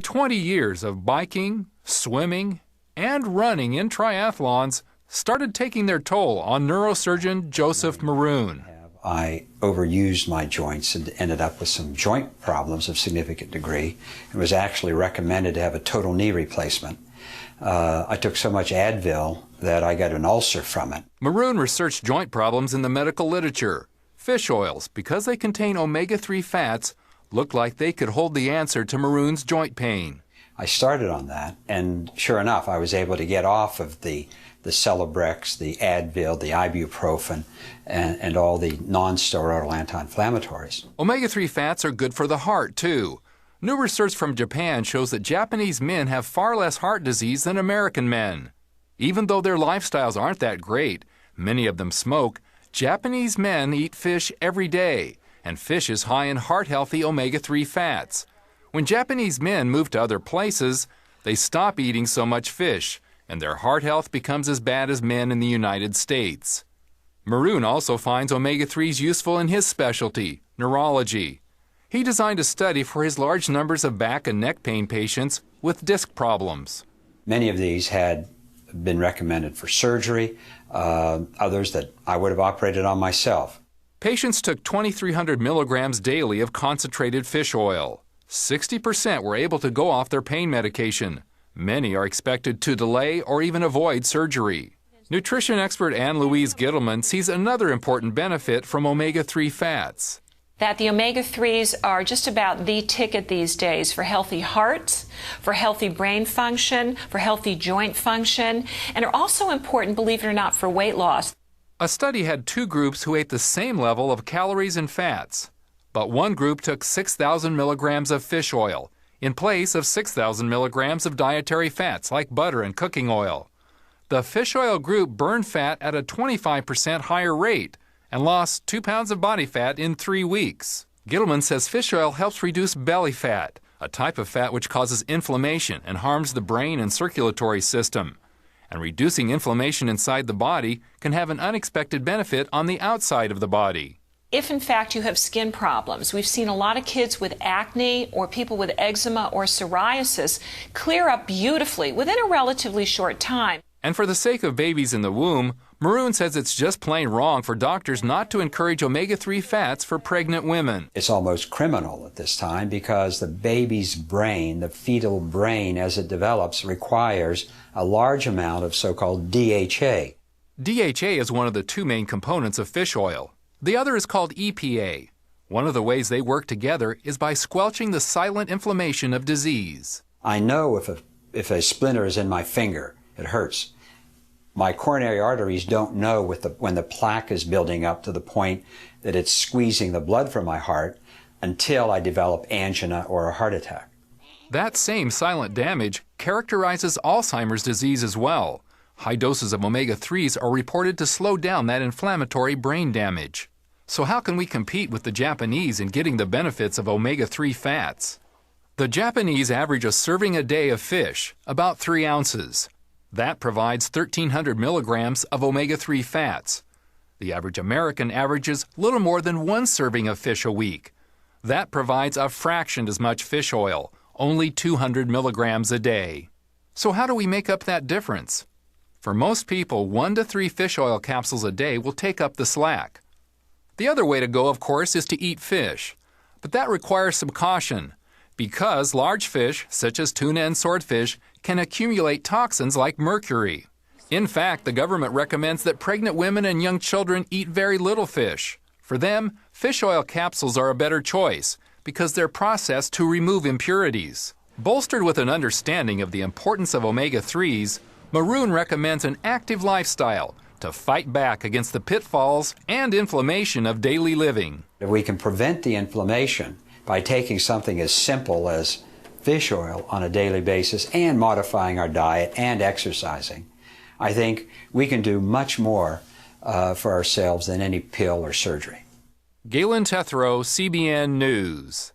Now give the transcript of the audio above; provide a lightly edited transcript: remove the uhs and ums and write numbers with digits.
20 years of biking, swimming, and running in triathlons started taking their toll on neurosurgeon Joseph Maroon. I overused my joints and ended up with some joint problems of significant degree and was actually recommended to have a total knee replacement. I took so much Advil that I got an ulcer from it. Maroon researched joint problems in the medical literature. Fish oils, because they contain omega-3 fats, looked like they could hold the answer to Maroon's joint pain. I started on that, and sure enough, I was able to get off of the Celebrex, the Advil, the ibuprofen, and all the non-steroidal anti-inflammatories. Omega-3 fats are good for the heart, too. New research from Japan shows that Japanese men have far less heart disease than American men. Even though their lifestyles aren't that great, many of them smoke, Japanese men eat fish every day, and fish is high in heart-healthy omega-3 fats. When Japanese men move to other places, they stop eating so much fish, and their heart health becomes as bad as men in the United States. Maroon also finds omega-3s useful in his specialty, neurology. He designed a study for his large numbers of back and neck pain patients with disc problems. Many of these had been recommended for surgery, others that I would have operated on myself. Patients took 2,300 milligrams daily of concentrated fish oil. 60% were able to go off their pain medication. Many are expected to delay or even avoid surgery. Nutrition expert Ann-Louise Gittleman sees another important benefit from omega-3 fats. That the omega-3s are just about the ticket these days for healthy hearts, for healthy brain function, for healthy joint function, and are also important, believe it or not, for weight loss. A study had two groups who ate the same level of calories and fats, but one group took 6,000 milligrams of fish oil in place of 6,000 milligrams of dietary fats like butter and cooking oil. The fish oil group burned fat at a 25% higher rate and lost 2 pounds of body fat in 3 weeks. Gittleman says fish oil helps reduce belly fat, a type of fat which causes inflammation and harms the brain and circulatory system. And reducing inflammation inside the body can have an unexpected benefit on the outside of the body. If in fact you have skin problems, we've seen a lot of kids with acne or people with eczema or psoriasis clear up beautifully within a relatively short time. And for the sake of babies in the womb, Maroon says it's just plain wrong for doctors not to encourage omega-3 fats for pregnant women. It's almost criminal at this time because the baby's brain, the fetal brain as it develops, requires a large amount of so-called DHA. DHA is one of the two main components of fish oil. The other is called EPA. One of the ways they work together is by squelching the silent inflammation of disease. I know if a splinter is in my finger, it hurts. My coronary arteries don't know when the plaque is building up to the point that it's squeezing the blood from my heart until I develop angina or a heart attack. That same silent damage characterizes Alzheimer's disease as well. High doses of omega-3s are reported to slow down that inflammatory brain damage. So how can we compete with the Japanese in getting the benefits of omega-3 fats? The Japanese average a serving a day of fish, about 3 ounces. That provides 1,300 milligrams of omega-3 fats. The average American averages little more than 1 serving of fish a week. That provides a fraction as much fish oil, only 200 milligrams a day. So how do we make up that difference? For most people, 1 to 3 fish oil capsules a day will take up the slack. The other way to go, of course, is to eat fish. But that requires some caution, because large fish, such as tuna and swordfish, can accumulate toxins like mercury. In fact, the government recommends that pregnant women and young children eat very little fish. For them, fish oil capsules are a better choice because they're processed to remove impurities. Bolstered with an understanding of the importance of omega-3s, Maroon recommends an active lifestyle to fight back against the pitfalls and inflammation of daily living. If we can prevent the inflammation by taking something as simple as fish oil on a daily basis and modifying our diet and exercising, I think we can do much more for ourselves than any pill or surgery. Galen Tethrow, CBN News.